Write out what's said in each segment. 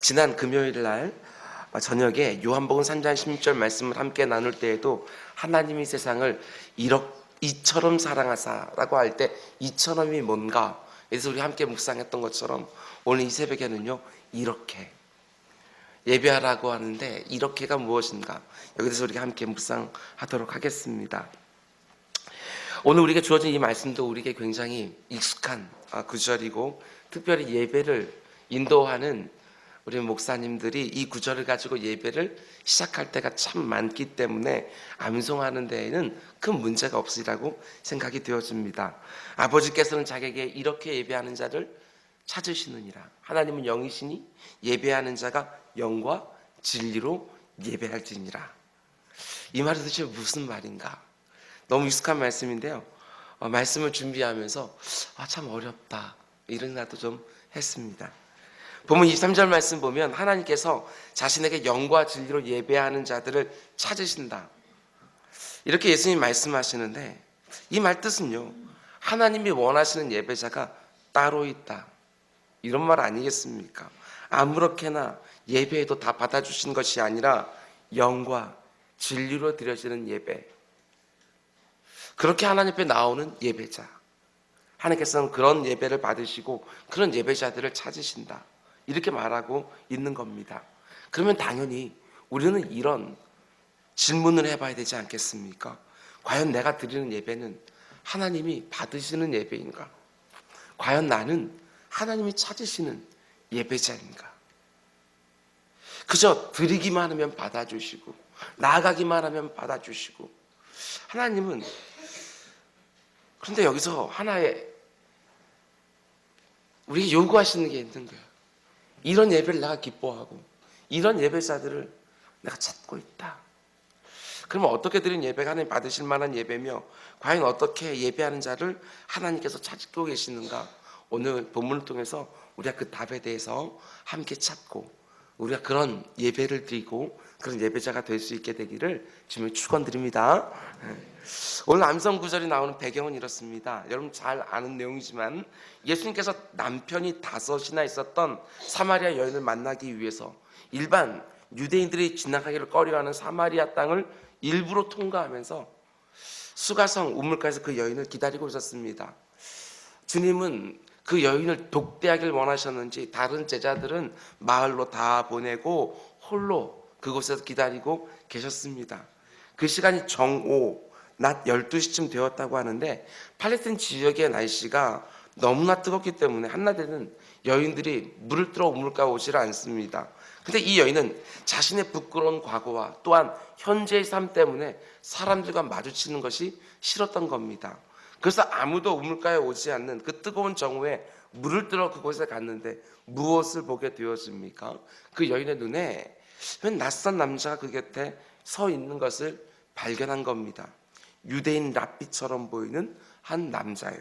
지난 금요일 날 저녁에 요한복음 3장 16절 말씀을 함께 나눌 때에도 하나님이 세상을 이처럼 사랑하사라고 할 때 이처럼이 뭔가, 그래서 우리 함께 묵상했던 것처럼 오늘 이 새벽에는요, 이렇게 예배하라고 하는데 이렇게가 무엇인가, 여기 대해서 우리가 함께 묵상하도록 하겠습니다. 오늘 우리에게 주어진 이 말씀도 우리에게 굉장히 익숙한 구절이고, 특별히 예배를 인도하는 우리 목사님들이 이 구절을 가지고 예배를 시작할 때가 참 많기 때문에 암송하는 데에는 큰 문제가 없으리라고 생각이 되어집니다. 아버지께서는 자기에게 이렇게 예배하는 자를 찾으시느니라. 하나님은 영이시니 예배하는 자가 영과 진리로 예배할지니라. 이 말이 도대체 무슨 말인가? 너무 익숙한 말씀인데요, 말씀을 준비하면서 참 어렵다 이런 생각도 좀 했습니다. 본문 23절 말씀 보면 하나님께서 자신에게 영과 진리로 예배하는 자들을 찾으신다, 이렇게 예수님 말씀하시는데, 이 말 뜻은요, 하나님이 원하시는 예배자가 따로 있다, 이런 말 아니겠습니까? 아무렇게나 예배해도 다 받아주신 것이 아니라 영과 진리로 드려지는 예배, 그렇게 하나님 앞에 나오는 예배자, 하나님께서는 그런 예배를 받으시고 그런 예배자들을 찾으신다, 이렇게 말하고 있는 겁니다. 그러면 당연히 우리는 이런 질문을 해봐야 되지 않겠습니까? 과연 내가 드리는 예배는 하나님이 받으시는 예배인가? 과연 나는 하나님이 찾으시는 예배자인가? 그저 드리기만 하면 받아주시고 나아가기만 하면 받아주시고, 하나님은, 그런데 여기서 하나의 우리에게 요구하시는 게 있는 거예요. 이런 예배를 내가 기뻐하고 이런 예배자들을 내가 찾고 있다. 그러면 어떻게 드린 예배가 하나님 받으실 만한 예배며, 과연 어떻게 예배하는 자를 하나님께서 찾고 계시는가? 오늘 본문을 통해서 우리가 그 답에 대해서 함께 찾고 우리가 그런 예배를 드리고 그런 예배자가 될 수 있게 되기를 주님의 축원드립니다. 오늘 암송 구절이 나오는 배경은 이렇습니다. 여러분 잘 아는 내용이지만 예수님께서 남편이 5이나 있었던 사마리아 여인을 만나기 위해서 일반 유대인들이 지나가기를 꺼려하는 사마리아 땅을 일부러 통과하면서 수가성 우물가에서 그 여인을 기다리고 있었습니다. 주님은 그 여인을 독대하길 원하셨는지 다른 제자들은 마을로 다 보내고 홀로 그곳에서 기다리고 계셨습니다. 그 시간이 정오 낮 12시쯤 되었다고 하는데, 팔레스타인 지역의 날씨가 너무나 뜨겁기 때문에 한낮에는 여인들이 물을 뜨러 우물가에 오지를 않습니다. 근데 이 여인은 자신의 부끄러운 과거와 또한 현재의 삶 때문에 사람들과 마주치는 것이 싫었던 겁니다. 그래서 아무도 우물가에 오지 않는 그 뜨거운 정오에 물을 뜨러 그곳에 갔는데 무엇을 보게 되었습니까? 그 여인의 눈에 웬 낯선 남자가 그 곁에 서 있는 것을 발견한 겁니다. 유대인 랍비처럼 보이는 한 남자예요.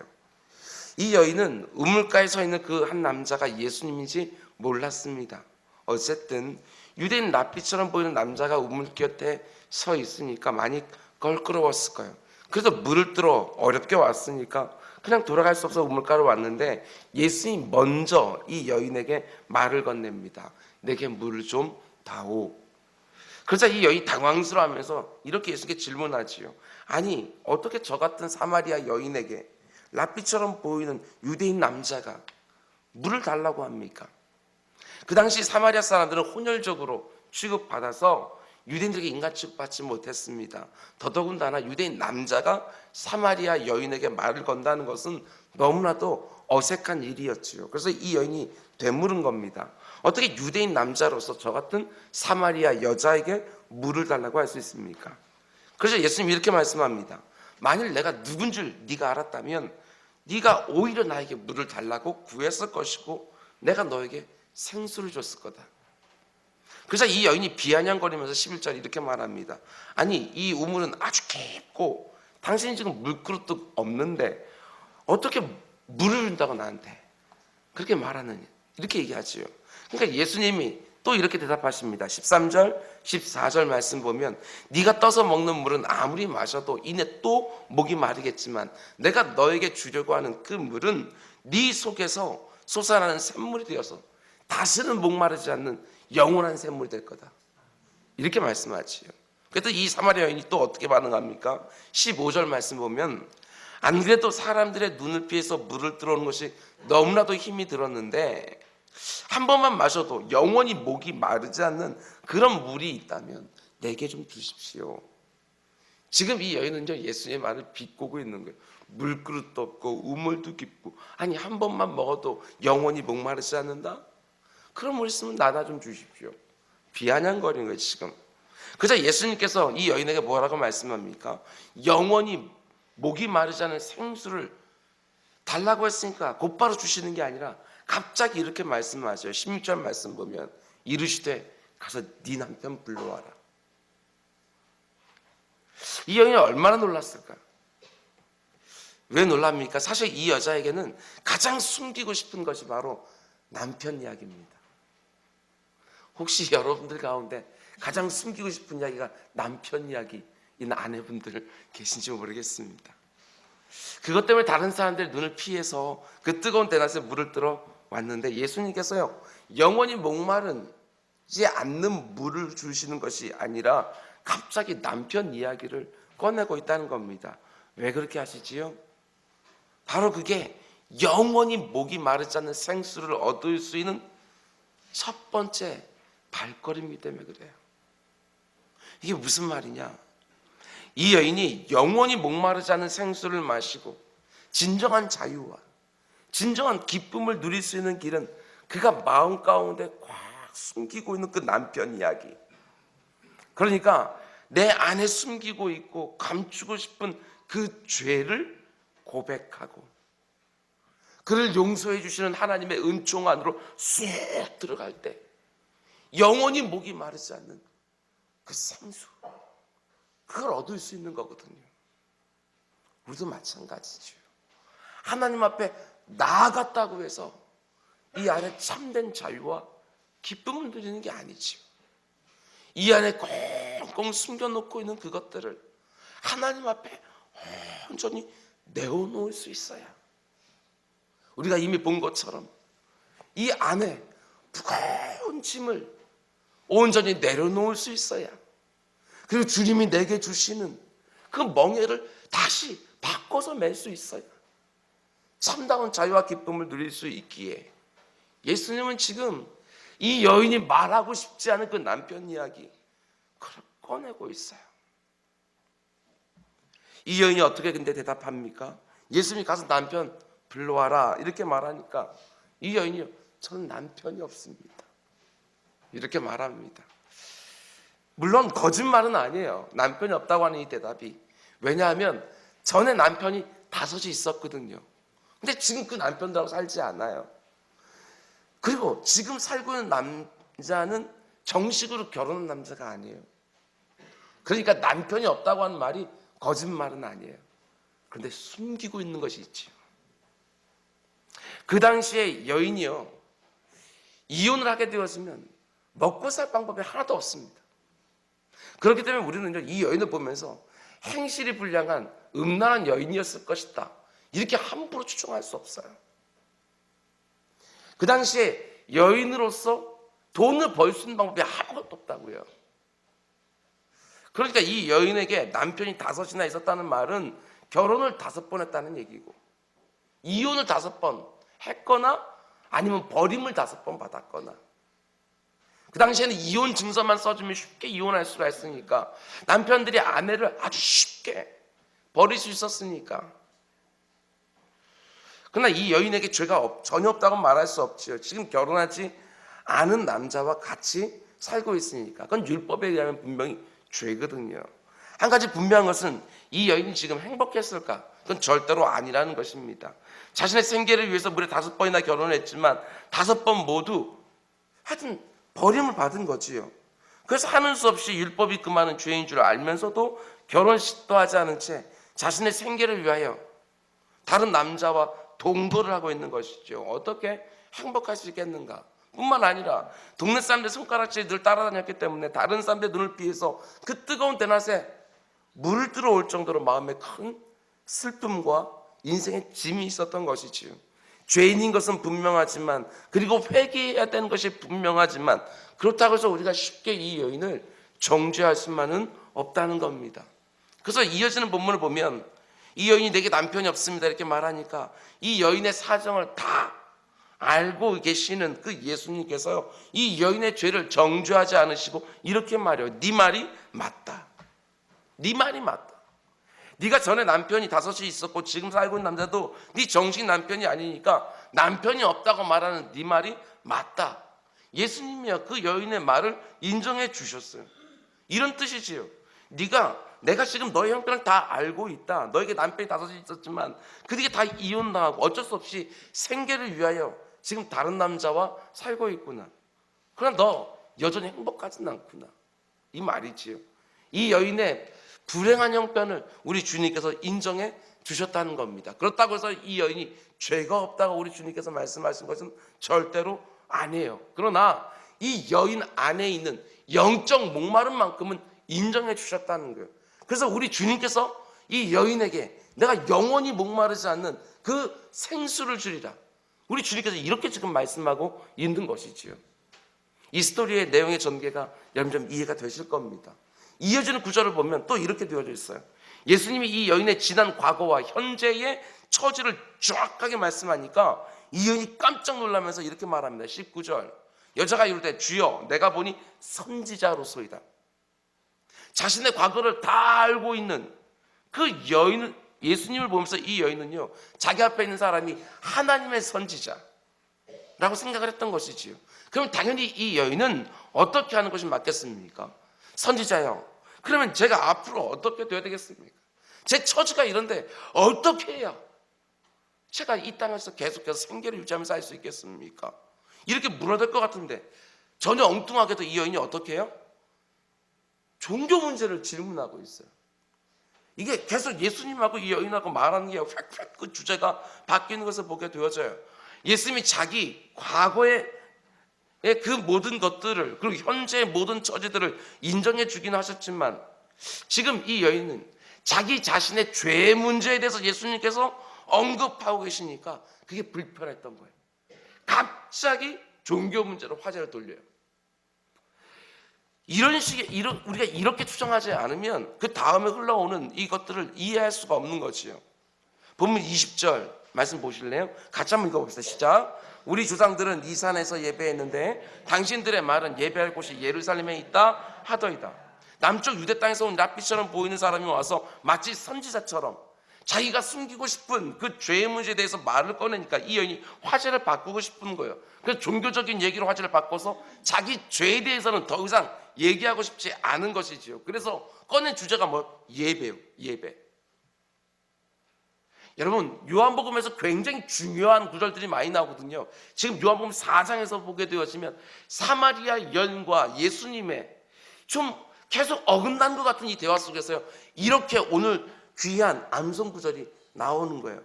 이 여인은 우물가에 서 있는 그 한 남자가 예수님인지 몰랐습니다. 어쨌든 유대인 랍비처럼 보이는 남자가 우물 곁에 서 있으니까 많이 껄끄러웠을 거예요. 그래서 물을 뜨러 어렵게 왔으니까 그냥 돌아갈 수 없어 우물가로 왔는데, 예수님이 먼저 이 여인에게 말을 건넵니다. 내게 물을 좀 다오. 그러자 이 여인이 당황스러워하면서 이렇게 예수님께 질문하지요. 아니, 어떻게 저 같은 사마리아 여인에게 랍비처럼 보이는 유대인 남자가 물을 달라고 합니까? 그 당시 사마리아 사람들은 혼혈적으로 취급받아서 유대인들에게 인간 취급받지 못했습니다. 더더군다나 유대인 남자가 사마리아 여인에게 말을 건다는 것은 너무나도 어색한 일이었지요. 그래서 이 여인이 되물은 겁니다. 어떻게 유대인 남자로서 저 같은 사마리아 여자에게 물을 달라고 할 수 있습니까? 그래서 예수님이 이렇게 말씀합니다. 만일 내가 누군 줄 네가 알았다면 네가 오히려 나에게 물을 달라고 구했을 것이고 내가 너에게 생수를 줬을 거다. 그래서 이 여인이 비아냥거리면서 11절 이렇게 말합니다. 아니, 이 우물은 아주 깊고 당신이 지금 물그릇도 없는데 어떻게 물을 준다고 나한테 그렇게 말하느냐, 이렇게 얘기하지요. 그러니까 예수님이 또 이렇게 대답하십니다. 13절 14절 말씀 보면 네가 떠서 먹는 물은 아무리 마셔도 이내 또 목이 마르겠지만 내가 너에게 주려고 하는 그 물은 네 속에서 솟아나는 샘물이 되어서 다시는 목마르지 않는 영원한 샘물이 될 거다. 이렇게 말씀하지요. 그래도 이 사마리아 여인이 또 어떻게 반응합니까? 15절 말씀 보면 안 그래도 사람들의 눈을 피해서 물을 들어오는 것이 너무나도 힘이 들었는데 한 번만 마셔도 영원히 목이 마르지 않는 그런 물이 있다면 내게 좀 주십시오. 지금 이 여인은요, 예수님의 말을 비꼬고 있는 거예요. 물그릇도 없고 우물도 깊고, 아니 한 번만 먹어도 영원히 목마르지 않는다? 그런 물 있으면 나나 좀 주십시오. 비아냥거리는 거예요 지금. 그래서 예수님께서 이 여인에게 뭐라고 말씀합니까? 영원히 목이 마르지 않은 생수를 달라고 했으니까 곧바로 주시는 게 아니라 갑자기 이렇게 말씀하셔요. 16절 말씀 보면 이르시되 가서 네 남편 불러와라. 이 여인이 얼마나 놀랐을까? 왜 놀랍니까? 사실 이 여자에게는 가장 숨기고 싶은 것이 바로 남편 이야기입니다. 혹시 여러분들 가운데 가장 숨기고 싶은 이야기가 남편 이야기인 아내분들 계신지 모르겠습니다. 그것 때문에 다른 사람들의 눈을 피해서 그 뜨거운 대낮에 물을 들어 왔는데 예수님께서요, 영원히 목마르지 않는 물을 주시는 것이 아니라 갑자기 남편 이야기를 꺼내고 있다는 겁니다. 왜 그렇게 하시지요? 바로 그게 영원히 목이 마르지 않는 생수를 얻을 수 있는 첫 번째 발걸음이기 때문에 그래요. 이게 무슨 말이냐? 이 여인이 영원히 목마르지 않는 생수를 마시고 진정한 자유와 진정한 기쁨을 누릴 수 있는 길은 그가 마음 가운데 꽉 숨기고 있는 그 남편 이야기. 그러니까 내 안에 숨기고 있고 감추고 싶은 그 죄를 고백하고 그를 용서해 주시는 하나님의 은총 안으로 쑥 들어갈 때 영원히 목이 마르지 않는 그 생수, 그걸 얻을 수 있는 거거든요. 우리도 마찬가지죠. 하나님 앞에 나아갔다고 해서 이 안에 참된 자유와 기쁨을 누리는 게 아니지요. 이 안에 꽁꽁 숨겨놓고 있는 그것들을 하나님 앞에 온전히 내어놓을 수 있어야, 우리가 이미 본 것처럼 이 안에 무거운 짐을 온전히 내려놓을 수 있어야, 그리고 주님이 내게 주시는 그 멍에를 다시 바꿔서 맬 수 있어야 참다운 자유와 기쁨을 누릴 수 있기에 예수님은 지금 이 여인이 말하고 싶지 않은 그 남편 이야기 그걸 꺼내고 있어요. 이 여인이 어떻게 근데 대답합니까? 예수님이 가서 남편 불러와라 이렇게 말하니까 이 여인이 저는 남편이 없습니다 이렇게 말합니다. 물론 거짓말은 아니에요. 남편이 없다고 하는 이 대답이. 왜냐하면 전에 남편이 5이 있었거든요. 근데 지금 그 남편들하고 살지 않아요. 그리고 지금 살고 있는 남자는 정식으로 결혼한 남자가 아니에요. 그러니까 남편이 없다고 하는 말이 거짓말은 아니에요. 그런데 숨기고 있는 것이 있죠. 그 당시에 여인이요, 이혼을 하게 되었으면 먹고 살 방법이 하나도 없습니다. 그렇기 때문에 우리는 이 여인을 보면서 행실이 불량한 음란한 여인이었을 것이다 이렇게 함부로 추정할 수 없어요. 그 당시에 여인으로서 돈을 벌 수 있는 방법이 아무것도 없다고요. 그러니까 이 여인에게 남편이 5이나 있었다는 말은 결혼을 5번 했다는 얘기고 이혼을 5번 했거나 아니면 버림을 5번 받았거나, 그 당시에는 이혼 증서만 써주면 쉽게 이혼할 수가 있으니까 남편들이 아내를 아주 쉽게 버릴 수 있었으니까. 그러나 이 여인에게 죄가 전혀 없다고 말할 수 없지요. 지금 결혼하지 않은 남자와 같이 살고 있으니까 그건 율법에 의하면 분명히 죄거든요. 한 가지 분명한 것은 이 여인이 지금 행복했을까? 그건 절대로 아니라는 것입니다. 자신의 생계를 위해서 무려 5번이나 결혼을 했지만 5번 모두 하여튼 버림을 받은 거지요. 그래서 하는 수 없이 율법이 금하는 죄인 줄 알면서도 결혼 시도하지 않은 채 자신의 생계를 위하여 다른 남자와 동거를 하고 있는 것이죠. 어떻게 행복할 수 있겠는가? 뿐만 아니라 동네 사람들 손가락질이 늘 따라다녔기 때문에 다른 사람들의 눈을 피해서 그 뜨거운 대낮에 물을 들어올 정도로 마음에 큰 슬픔과 인생의 짐이 있었던 것이지요. 죄인인 것은 분명하지만, 그리고 회개해야 되는 것이 분명하지만, 그렇다고 해서 우리가 쉽게 이 여인을 정죄할 수만은 없다는 겁니다. 그래서 이어지는 본문을 보면 이 여인이 내게 남편이 없습니다 이렇게 말하니까 이 여인의 사정을 다 알고 계시는 그 예수님께서 이 여인의 죄를 정죄하지 않으시고 이렇게 말해요. 네 말이 맞다. 네 말이 맞다. 네가 전에 남편이 5이 있었고 지금 살고 있는 남자도 네 정식 남편이 아니니까 남편이 없다고 말하는 네 말이 맞다. 예수님이야 그 여인의 말을 인정해 주셨어요. 이런 뜻이지요. 내가 지금 너의 형편을 다 알고 있다. 너에게 남편이 5이 있었지만 그들이 다 이혼당하고 어쩔 수 없이 생계를 위하여 지금 다른 남자와 살고 있구나. 그러나 너 여전히 행복하진 않구나. 이 말이지요. 이 여인의 불행한 형편을 우리 주님께서 인정해 주셨다는 겁니다. 그렇다고 해서 이 여인이 죄가 없다고 우리 주님께서 말씀하신 것은 절대로 아니에요. 그러나 이 여인 안에 있는 영적 목마름만큼은 인정해 주셨다는 거예요. 그래서 우리 주님께서 이 여인에게 내가 영원히 목마르지 않는 그 생수를 주리라. 우리 주님께서 이렇게 지금 말씀하고 있는 것이지요. 이 스토리의 내용의 전개가 여러분 좀 이해가 되실 겁니다. 이어지는 구절을 보면 또 이렇게 되어져 있어요. 예수님이 이 여인의 지난 과거와 현재의 처지를 정확하게 말씀하니까 이 여인이 깜짝 놀라면서 이렇게 말합니다. 19절 여자가 이럴 주여 내가 보니 선지자로소이다. 자신의 과거를 다 알고 있는 그 여인을 예수님을 보면서 이 여인은요 자기 앞에 있는 사람이 하나님의 선지자라고 생각을 했던 것이지요. 그럼 당연히 이 여인은 어떻게 하는 것이 맞겠습니까? 선지자요. 그러면 제가 앞으로 어떻게 돼야 되겠습니까? 제 처지가 이런데 어떻게 해야 제가 이 땅에서 계속해서 생계를 유지하면서 살 수 있겠습니까? 이렇게 물어야 될 것 같은데 전혀 엉뚱하게도 이 여인이 어떻게 해요? 종교 문제를 질문하고 있어요. 이게 계속 예수님하고 이 여인하고 말하는 게 획획 그 주제가 바뀌는 것을 보게 되어져요. 예수님이 자기 과거의 그 모든 것들을 그리고 현재의 모든 처지들을 인정해 주긴 하셨지만 지금 이 여인은 자기 자신의 죄 문제에 대해서 예수님께서 언급하고 계시니까 그게 불편했던 거예요. 갑자기 종교 문제로 화제를 돌려요. 이런 식의 우리가 이렇게 추정하지 않으면 그 다음에 흘러오는 이것들을 이해할 수가 없는 거지요. 본문 20절 말씀 보실래요? 같이 한번 읽어봅시다. 시작. 우리 조상들은 이 산에서 예배했는데 당신들의 말은 예배할 곳이 예루살렘에 있다 하더이다. 남쪽 유대 땅에서 온 랍비처럼 보이는 사람이 와서 마치 선지자처럼 자기가 숨기고 싶은 그 죄의 문제에 대해서 말을 꺼내니까 이 여인이 화제를 바꾸고 싶은 거예요. 그래서 종교적인 얘기로 화제를 바꿔서 자기 죄에 대해서는 더 이상 얘기하고 싶지 않은 것이지요. 그래서 꺼낸 주제가 뭐? 예배요. 예배. 여러분 요한복음에서 굉장히 중요한 구절들이 많이 나오거든요. 지금 요한복음 4장에서 보게 되어지면 사마리아 여인과 예수님의 좀 계속 어긋난 것 같은 이 대화 속에서요 이렇게 오늘 귀한 암송 구절이 나오는 거예요.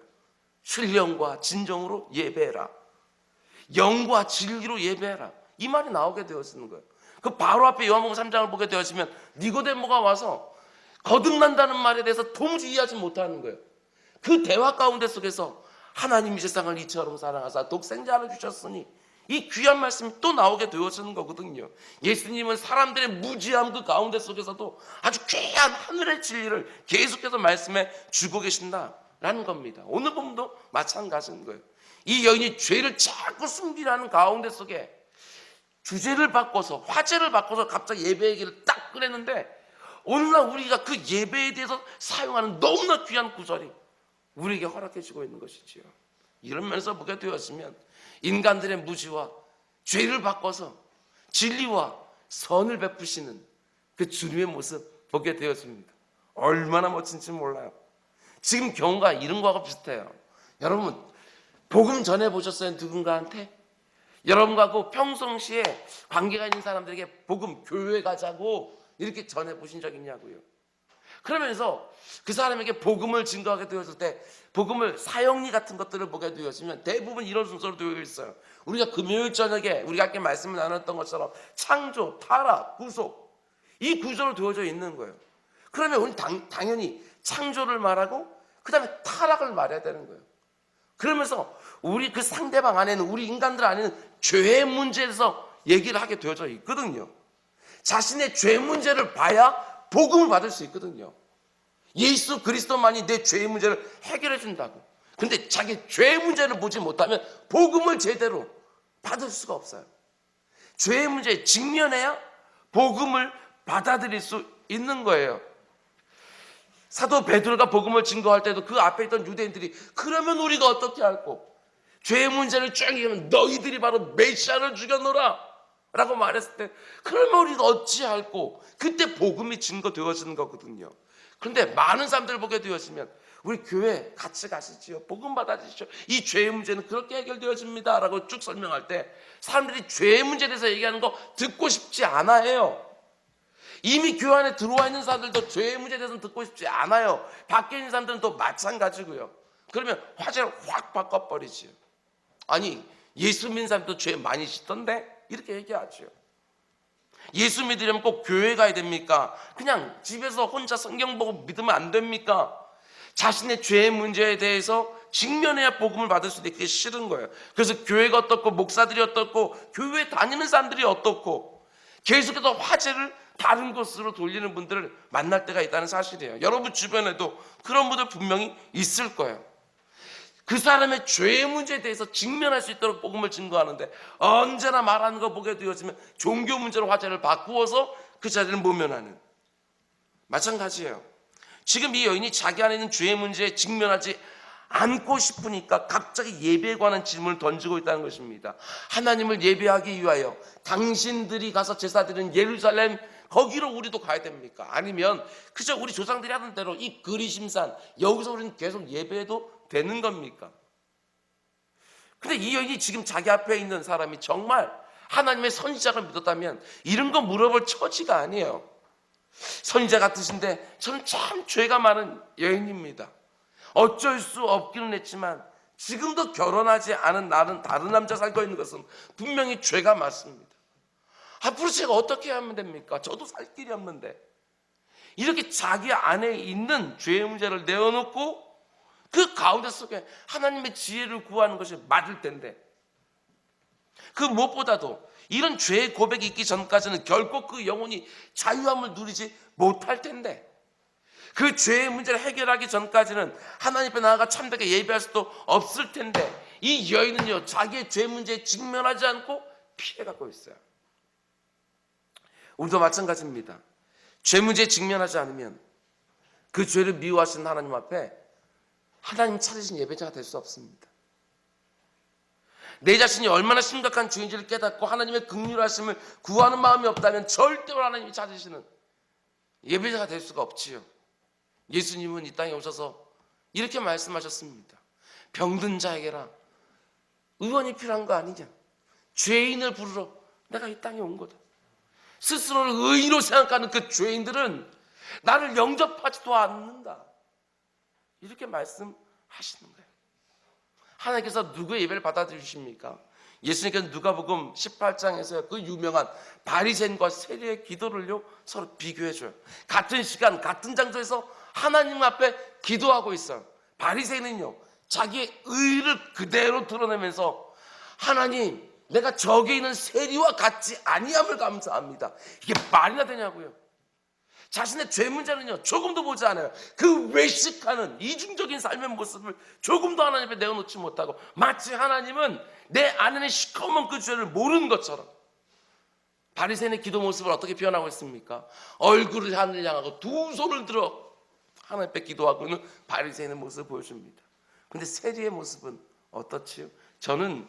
신령과 진정으로 예배해라. 영과 진리로 예배해라. 이 말이 나오게 되어지는 거예요. 그 바로 앞에 요한복음 3장을 보게 되어지면 니고데모가 와서 거듭난다는 말에 대해서 도무지 이해하지 못하는 거예요. 그 대화 가운데 속에서 하나님이 세상을 이처럼 사랑하사 독생자를 주셨으니 이 귀한 말씀이 또 나오게 되어지는 거거든요. 예수님은 사람들의 무지함 그 가운데 속에서도 아주 귀한 하늘의 진리를 계속해서 말씀해 주고 계신다라는 겁니다. 오늘 본문도 마찬가지인 거예요. 이 여인이 죄를 자꾸 숨기라는 가운데 속에 주제를 바꿔서 화제를 바꿔서 갑자기 예배 얘기를 딱 꺼냈는데 오늘날 우리가 그 예배에 대해서 사용하는 너무나 귀한 구절이 우리에게 허락해 주고 있는 것이지요. 이런 면에서 보게 되었으면 인간들의 무지와 죄를 바꿔서 진리와 선을 베푸시는 그 주님의 모습 보게 되었습니다. 얼마나 멋진지 몰라요. 지금 경우가 이런 거하고 비슷해요. 여러분 복음 전해보셨어요? 누군가한테? 여러분하고 평상시에 관계가 있는 사람들에게 복음 교회 가자고 이렇게 전해보신 적 있냐고요. 그러면서 그 사람에게 복음을 증거하게 되었을 때 복음을 사형리 같은 것들을 보게 되었으면 대부분 이런 순서로 되어 있어요. 우리가 금요일 저녁에 우리가 아까 말씀을 나눴던 것처럼 창조, 타락, 구속 이 구조로 되어져 있는 거예요. 그러면 우리는 당연히 창조를 말하고 그 다음에 타락을 말해야 되는 거예요. 그러면서 우리 그 상대방 안에는, 우리 인간들 안에는 죄의 문제에서 얘기를 하게 되어져 있거든요. 자신의 죄 문제를 봐야 복음을 받을 수 있거든요. 예수 그리스도만이 내 죄의 문제를 해결해 준다고. 근데 자기 죄의 문제를 보지 못하면 복음을 제대로 받을 수가 없어요. 죄의 문제에 직면해야 복음을 받아들일 수 있는 거예요. 사도 베드로가 복음을 증거할 때도 그 앞에 있던 유대인들이 그러면 우리가 어떻게 할꼬? 죄의 문제를 쭉 얘기하면 너희들이 바로 메시아를 죽여놓으라 라고 말했을 때 그러면 우리가 어찌할꼬? 그때 복음이 증거되어지는 거거든요. 그런데 많은 사람들을 보게 되었으면 우리 교회 같이 가시지요. 복음 받아주시죠. 이 죄의 문제는 그렇게 해결되어집니다 라고 쭉 설명할 때 사람들이 죄의 문제에 대해서 얘기하는 거 듣고 싶지 않아 해요. 이미 교회 안에 들어와 있는 사람들도 죄의 문제에 대해서는 듣고 싶지 않아요. 밖에 있는 사람들은 또 마찬가지고요. 그러면 화제를 확 바꿔버리지요. 아니 예수 믿는 사람도 죄 많이 씻던데? 이렇게 얘기하죠. 예수 믿으려면 꼭 교회 가야 됩니까? 그냥 집에서 혼자 성경 보고 믿으면 안 됩니까? 자신의 죄의 문제에 대해서 직면해야 복음을 받을 수 있게 싫은 거예요. 그래서 교회가 어떻고 목사들이 어떻고 교회 다니는 사람들이 어떻고 계속해서 화제를 다른 곳으로 돌리는 분들을 만날 때가 있다는 사실이에요. 여러분 주변에도 그런 분들 분명히 있을 거예요. 그 사람의 죄의 문제에 대해서 직면할 수 있도록 복음을 증거하는데 언제나 말하는 거 보게 되어지면 종교 문제로 화제를 바꾸어서 그 자리를 모면하는, 마찬가지예요. 지금 이 여인이 자기 안에 있는 죄의 문제에 직면하지 않고 싶으니까 갑자기 예배에 관한 질문을 던지고 있다는 것입니다. 하나님을 예배하기 위하여 당신들이 가서 제사 드리는 예루살렘 거기로 우리도 가야 됩니까? 아니면 그저 우리 조상들이 하던 대로 이 그리심산 여기서 우리는 계속 예배해도 되는 겁니까? 근데 이 여인이 지금 자기 앞에 있는 사람이 정말 하나님의 선지자를 믿었다면 이런 거 물어볼 처지가 아니에요. 선지자 같으신데 저는 참 죄가 많은 여인입니다. 어쩔 수 없기는 했지만 지금도 결혼하지 않은 나는 다른 남자 살고 있는 것은 분명히 죄가 많습니다. 앞으로 제가 어떻게 하면 됩니까? 저도 살 길이 없는데. 이렇게 자기 안에 있는 죄의 문제를 내어놓고 그 가운데 속에 하나님의 지혜를 구하는 것이 맞을 텐데, 그 무엇보다도 이런 죄의 고백이 있기 전까지는 결코 그 영혼이 자유함을 누리지 못할 텐데, 그 죄의 문제를 해결하기 전까지는 하나님 앞에 나아가 참되게 예배할 수도 없을 텐데, 이 여인은요 자기의 죄 문제에 직면하지 않고 피해가고 있어요. 우리도 마찬가지입니다. 죄 문제에 직면하지 않으면 그 죄를 미워하시는 하나님 앞에 하나님 찾으신 예배자가 될 수 없습니다. 내 자신이 얼마나 심각한 죄인지를 깨닫고 하나님의 긍휼하심을 구하는 마음이 없다면 절대로 하나님이 찾으시는 예배자가 될 수가 없지요. 예수님은 이 땅에 오셔서 이렇게 말씀하셨습니다. 병든 자에게라 의원이 필요한 거 아니냐? 죄인을 부르러 내가 이 땅에 온 거다. 스스로를 의인으로 생각하는 그 죄인들은 나를 영접하지도 않는다. 이렇게 말씀하시는 거예요. 하나님께서 누구의 예배를 받아들이십니까? 예수님께서 누가복음 18장에서 그 유명한 바리새인과 세리의 기도를요 서로 비교해줘요. 같은 시간 같은 장소에서 하나님 앞에 기도하고 있어요. 바리새인은요 자기의 의를 그대로 드러내면서 하나님 내가 저기 있는 세리와 같지 아니함을 감사합니다. 이게 말이나 되냐고요. 자신의 죄 문제는요 조금도 보지 않아요. 그 외식하는 이중적인 삶의 모습을 조금도 하나님 앞에 내어놓지 못하고 마치 하나님은 내 안에는 시커먼 그 죄를 모르는 것처럼. 바리새인의 기도 모습을 어떻게 표현하고 있습니까? 얼굴을 하늘을 향하고 두 손을 들어 하나님 앞에 기도하고 있는 바리새인의 모습을 보여줍니다. 근데 세리의 모습은 어떻지요? 저는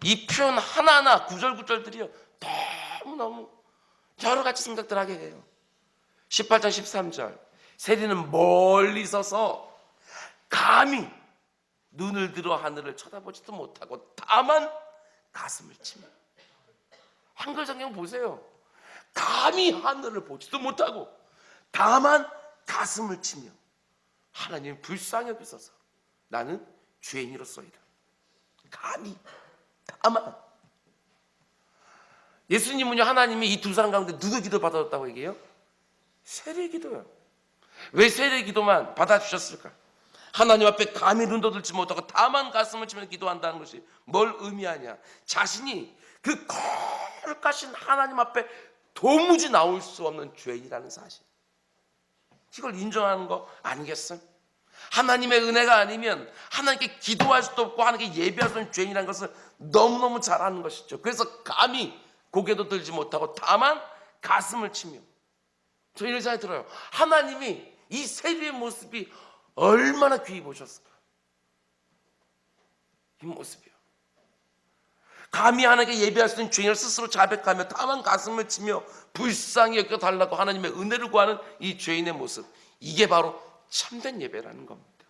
이 표현 하나하나 구절구절들이요 너무너무 여러 가지 생각들 하게 해요. 18장 13절 세리는 멀리 서서 감히 눈을 들어 하늘을 쳐다보지도 못하고 다만 가슴을 치며. 한글 성경 보세요. 감히 하늘을 보지도 못하고 다만 가슴을 치며 하나님 불쌍히 여기소서 나는 죄인이로소이다. 감히 다만. 예수님은요 하나님이 이 두 사람 가운데 누구 기도 받아줬다고 얘기해요? 세리의 기도요. 왜 세리의 기도만 받아주셨을까? 하나님 앞에 감히 눈도 들지 못하고 다만 가슴을 치며 기도한다는 것이 뭘 의미하냐? 자신이 그 거룩하신 하나님 앞에 도무지 나올 수 없는 죄인이라는 사실, 이걸 인정하는 거 아니겠어요? 하나님의 은혜가 아니면 하나님께 기도할 수도 없고 하나님께 예배할 수 없는 죄인이라는 것을 너무너무 잘 아는 것이죠. 그래서 감히 고개도 들지 못하고 다만 가슴을 치며, 저 이런 생각이 들어요. 하나님이 이 세리의 모습이 얼마나 귀히 보셨을까? 이 모습이요. 감히 하나님께 예배할 수 있는 죄인을 스스로 자백하며 다만 가슴을 치며 불쌍히 여겨달라고 하나님의 은혜를 구하는 이 죄인의 모습, 이게 바로 참된 예배라는 겁니다.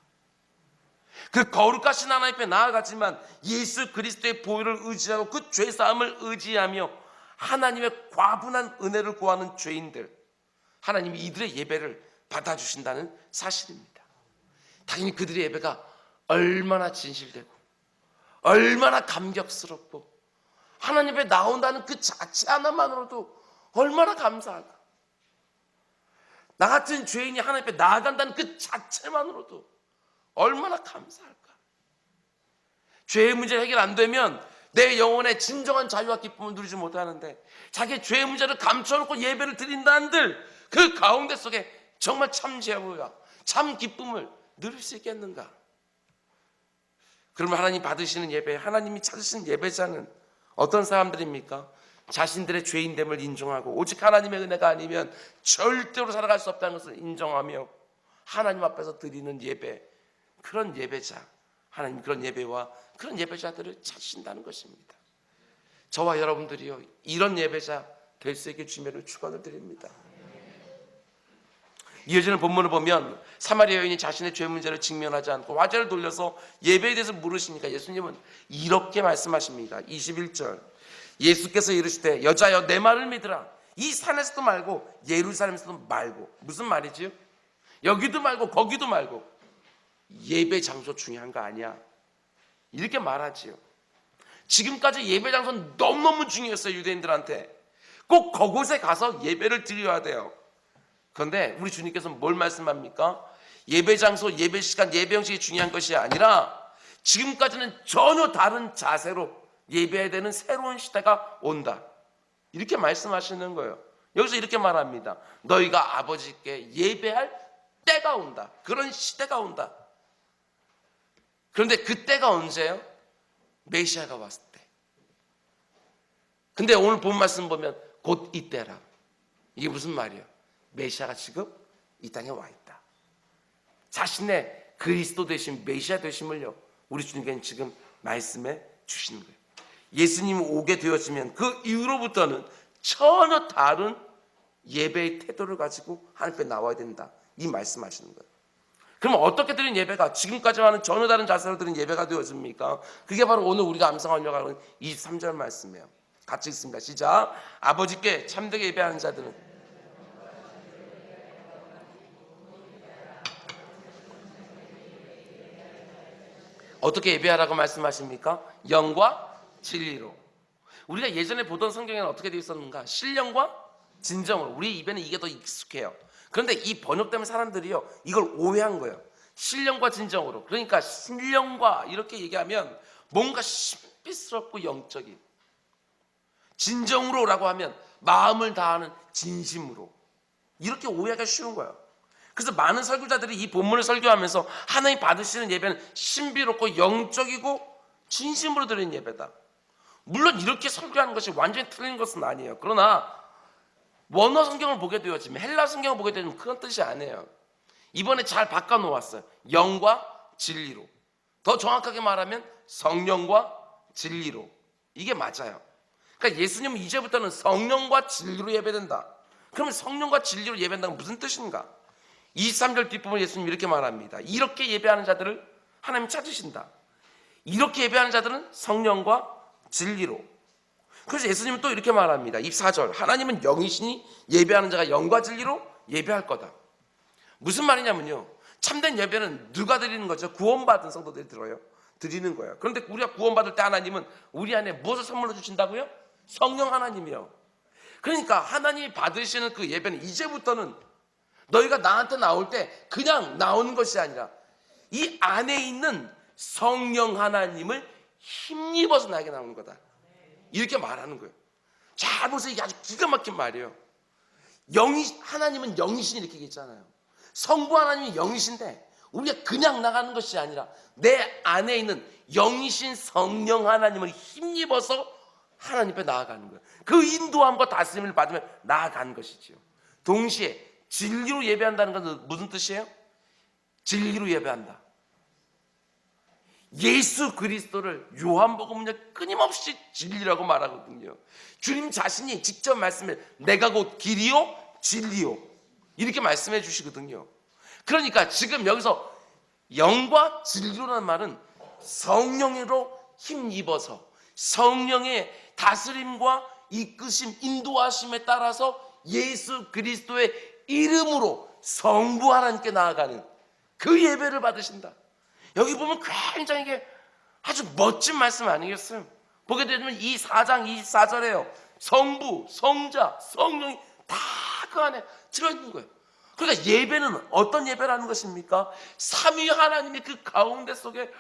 그 거룩하신 하나님 앞에 나아가지만 예수 그리스도의 보혈을 의지하고 그 죄사함을 의지하며 하나님의 과분한 은혜를 구하는 죄인들, 하나님이 이들의 예배를 받아주신다는 사실입니다. 당연히 그들의 예배가 얼마나 진실되고 얼마나 감격스럽고 하나님 앞에 나온다는 그 자체 하나만으로도 얼마나 감사할까. 나 같은 죄인이 하나님 앞에 나아간다는 그 자체만으로도 얼마나 감사할까. 죄의 문제 해결 안 되면 내 영혼의 진정한 자유와 기쁨을 누리지 못하는데, 자기의 죄의 문제를 감춰놓고 예배를 드린다 한들 그 가운데 속에 정말 참 자유와 참 기쁨을 누릴 수 있겠는가? 그러면 하나님 받으시는 예배, 하나님이 찾으시는 예배자는 어떤 사람들입니까? 자신들의 죄인됨을 인정하고 오직 하나님의 은혜가 아니면 절대로 살아갈 수 없다는 것을 인정하며 하나님 앞에서 드리는 예배, 그런 예배자, 하나님 그런 예배와 그런 예배자들을 찾으신다는 것입니다. 저와 여러분들이요, 이런 예배자 될 수 있게 주님을 축원을 드립니다. 이어지는 본문을 보면 사마리아 여인이 자신의 죄 문제를 직면하지 않고 화제를 돌려서 예배에 대해서 물으시니까 예수님은 이렇게 말씀하십니다. 21절, 예수께서 이르시되 여자여 내 말을 믿으라. 이 산에서도 말고 예루살렘에서도 말고. 무슨 말이지요? 여기도 말고 거기도 말고. 예배 장소 중요한 거 아니야, 이렇게 말하지요. 지금까지 예배 장소는 너무너무 중요했어요. 유대인들한테 꼭 그곳에 가서 예배를 드려야 돼요. 그런데 우리 주님께서 뭘 말씀합니까? 예배 장소, 예배 시간, 예배 형식이 중요한 것이 아니라 지금까지는 전혀 다른 자세로 예배해야 되는 새로운 시대가 온다, 이렇게 말씀하시는 거예요. 여기서 이렇게 말합니다. 너희가 아버지께 예배할 때가 온다, 그런 시대가 온다. 그런데 그 때가 언제예요? 메시아가 왔을 때. 근데 오늘 본 말씀 보면 곧 이때라. 이게 무슨 말이에요? 메시아가 지금 이 땅에 와 있다. 자신의 그리스도 되신 메시아 되심을요, 우리 주님께는 지금 말씀해 주시는 거예요. 예수님이 오게 되어지면 그 이후로부터는 전혀 다른 예배의 태도를 가지고 하나님 앞에 나와야 된다, 이 말씀하시는 거예요. 그럼 어떻게 드린 예배가 지금까지와는 전혀 다른 자세로 드린 예배가 되어집니까? 그게 바로 오늘 우리가 암송하려고 하는 23절 말씀이에요. 같이 읽습니다. 시작. 아버지께 참되게 예배하는 자들은 어떻게 예배하라고 말씀하십니까? 영과 진리로. 우리가 예전에 보던 성경에는 어떻게 되어 있었는가? 신령과 진정으로. 우리 입에는 이게 더 익숙해요. 그런데 이 번역 때문에 사람들이요, 이걸 오해한 거예요. 신령과 진정으로. 그러니까 신령과 이렇게 얘기하면 뭔가 신비스럽고 영적인, 진정으로라고 하면 마음을 다하는 진심으로, 이렇게 오해하기가 쉬운 거예요. 그래서 많은 설교자들이 이 본문을 설교하면서 하나님 받으시는 예배는 신비롭고 영적이고 진심으로 드리는 예배다. 물론 이렇게 설교하는 것이 완전히 틀린 것은 아니에요. 그러나 원어 성경을 보게 되어지면, 헬라 성경을 보게 되면 그런 뜻이 아니에요. 이번에 잘 바꿔놓았어요. 영과 진리로. 더 정확하게 말하면 성령과 진리로. 이게 맞아요. 그러니까 예수님은 이제부터는 성령과 진리로 예배된다. 그러면 성령과 진리로 예배한다는 무슨 뜻인가? 23절 뒷부분 예수님이 이렇게 말합니다. 이렇게 예배하는 자들을 하나님 찾으신다. 이렇게 예배하는 자들은 성령과 진리로. 그래서 예수님은 또 이렇게 말합니다. 24절, 하나님은 영이시니 예배하는 자가 영과 진리로 예배할 거다. 무슨 말이냐면요, 참된 예배는 누가 드리는 거죠? 구원받은 성도들이 드리는 거예요. 그런데 우리가 구원받을 때 하나님은 우리 안에 무엇을 선물로 주신다고요? 성령 하나님이요. 그러니까 하나님이 받으시는 그 예배는 이제부터는 너희가 나한테 나올 때 그냥 나오는 것이 아니라 이 안에 있는 성령 하나님을 힘입어서 나에게 나오는 거다. 이렇게 말하는 거예요. 잘 보세요. 이게 아주 기가 막힌 말이에요. 하나님은 영이신 이렇게 얘기했잖아요. 성부 하나님이 영이신데 우리가 그냥 나가는 것이 아니라 내 안에 있는 영이신 성령 하나님을 힘입어서 하나님 앞에 나아가는 거예요. 그 인도함과 다스림을 받으면 나아가는 것이지요. 동시에 진리로 예배한다는 것은 무슨 뜻이에요? 진리로 예배한다. 예수 그리스도를 요한복음은 끊임없이 진리라고 말하거든요. 주님 자신이 직접 말씀해 내가 곧 길이요 진리요 이렇게 말씀해 주시거든요. 그러니까 지금 여기서 영과 진리로라는 말은 성령으로 힘입어서 성령의 다스림과 이끄심 인도하심에 따라서 예수 그리스도의 이름으로 성부 하나님께 나아가는 그 예배를 받으신다. 여기 보면 굉장히 이게 아주 멋진 말씀 아니겠어요? 보게 되면 이 4장 24절에요. 성부, 성자, 성령이 다 그 안에 들어있는 거예요. 그러니까 예배는 어떤 예배라는 것입니까? 삼위 하나님의 그 가운데 속에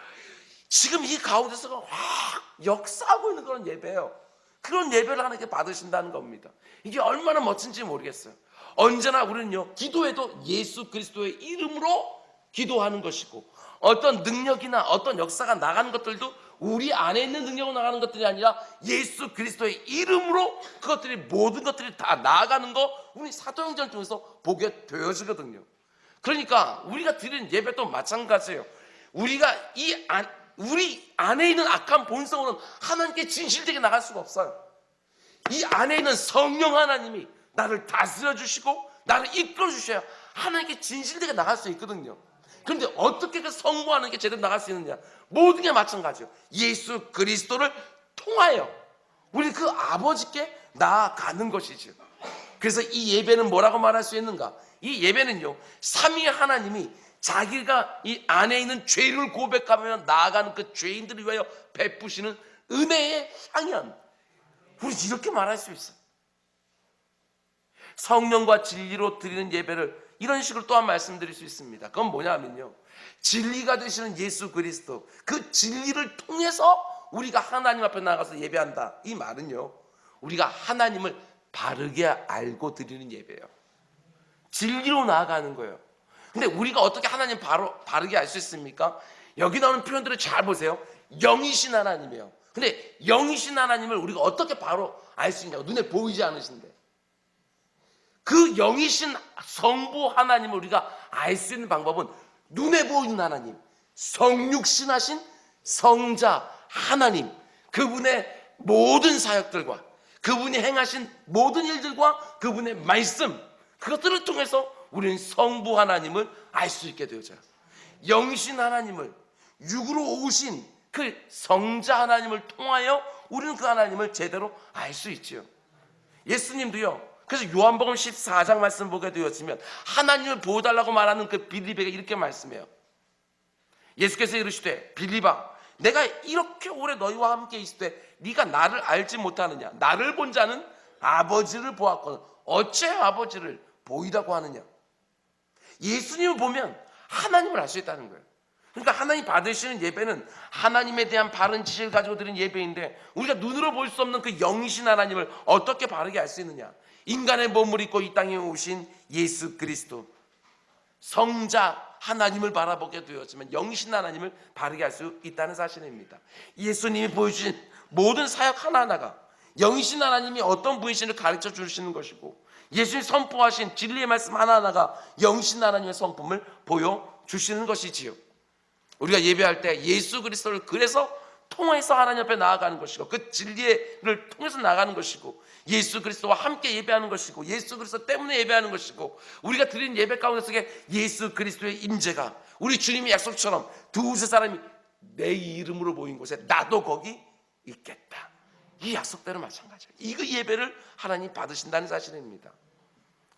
지금 이 가운데서가 확 역사하고 있는 그런 예배예요. 그런 예배를 하나님께 받으신다는 겁니다. 이게 얼마나 멋진지 모르겠어요. 언제나 우리는요 기도해도 예수 그리스도의 이름으로 기도하는 것이고 어떤 능력이나 어떤 역사가 나가는 것들도 우리 안에 있는 능력으로 나가는 것들이 아니라 예수 그리스도의 이름으로 그것들이 모든 것들이 다 나아가는 거 우리 사도행전을 통해서 보게 되어지거든요. 그러니까 우리가 드리는 예배도 마찬가지예요. 우리가 우리 안에 있는 악한 본성으로는 하나님께 진실되게 나갈 수가 없어요. 이 안에 있는 성령 하나님이 나를 다스려 주시고 나를 이끌어 주셔야 하나님께 진실되게 나갈 수 있거든요. 그런데 어떻게 그 성부하는 게 제대로 나갈 수 있느냐? 모든 게 마찬가지예요. 예수 그리스도를 통하여 우리 그 아버지께 나아가는 것이죠. 그래서 이 예배는 뭐라고 말할 수 있는가? 이 예배는요 삼위 하나님이 자기가 이 안에 있는 죄를 고백하며 나아가는 그 죄인들을 위하여 베푸시는 은혜의 향연. 우리 이렇게 말할 수 있어요. 성령과 진리로 드리는 예배를 이런 식으로 또한 말씀드릴 수 있습니다. 그건 뭐냐면요 진리가 되시는 예수 그리스도 그 진리를 통해서 우리가 하나님 앞에 나가서 예배한다. 이 말은요 우리가 하나님을 바르게 알고 드리는 예배예요. 진리로 나아가는 거예요. 근데 우리가 어떻게 하나님 바르게 알 수 있습니까? 여기 나오는 표현들을 잘 보세요. 영이신 하나님이에요. 근데 영이신 하나님을 우리가 어떻게 바로 알 수 있냐고. 눈에 보이지 않으신데 그 영이신 성부 하나님을 우리가 알 수 있는 방법은 눈에 보이는 하나님, 성육신하신 성자 하나님, 그분의 모든 사역들과 그분이 행하신 모든 일들과 그분의 말씀, 그것들을 통해서 우리는 성부 하나님을 알 수 있게 되어져요. 영이신 하나님을 육으로 오신 그 성자 하나님을 통하여 우리는 그 하나님을 제대로 알 수 있죠. 예수님도요. 그래서 요한복음 14장 말씀 보게 되었으면 하나님을 보여달라고 말하는 그 빌립에게 이렇게 말씀해요. 예수께서 이르시되 빌립아 내가 이렇게 오래 너희와 함께 있을 때 네가 나를 알지 못하느냐? 나를 본 자는 아버지를 보았거든 어째 아버지를 보이라고 하느냐? 예수님을 보면 하나님을 알 수 있다는 거예요. 그러니까 하나님 받으시는 예배는 하나님에 대한 바른 지식을 가지고 드린 예배인데 우리가 눈으로 볼 수 없는 그 영이신 하나님을 어떻게 바르게 알 수 있느냐? 인간의 몸을 입고 이 땅에 오신 예수 그리스도 성자 하나님을 바라보게 되었지만 영이신 하나님을 바르게 알 수 있다는 사실입니다. 예수님이 보여주신 모든 사역 하나하나가 영이신 하나님이 어떤 분이신을 가르쳐 주시는 것이고 예수님이 선포하신 진리의 말씀 하나하나가 영이신 하나님의 성품을 보여주시는 것이지요. 우리가 예배할 때 예수 그리스도를 그래서 통해서 하나님 앞에 나아가는 것이고 그 진리를 통해서 나아가는 것이고 예수 그리스도와 함께 예배하는 것이고 예수 그리스도 때문에 예배하는 것이고 우리가 드리는 예배 가운데 속에 예수 그리스도의 임재가 우리 주님의 약속처럼 두세 사람이 내 이름으로 모인 곳에 나도 거기 있겠다. 이 약속대로 마찬가지예요. 이거 예배를 하나님 받으신다는 사실입니다.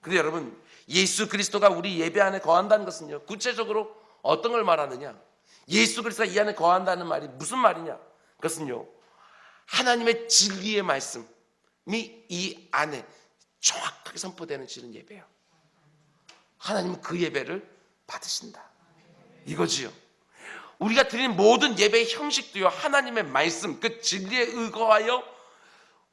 근데 여러분 예수 그리스도가 우리 예배 안에 거한다는 것은요 구체적으로 어떤 걸 말하느냐? 예수 그리스도가 이 안에 거한다는 말이 무슨 말이냐? 그것은요 하나님의 진리의 말씀이 이 안에 정확하게 선포되는 지는 예배예요. 하나님은 그 예배를 받으신다 이거지요. 우리가 드리는 모든 예배의 형식도요, 하나님의 말씀, 그 진리에 의거하여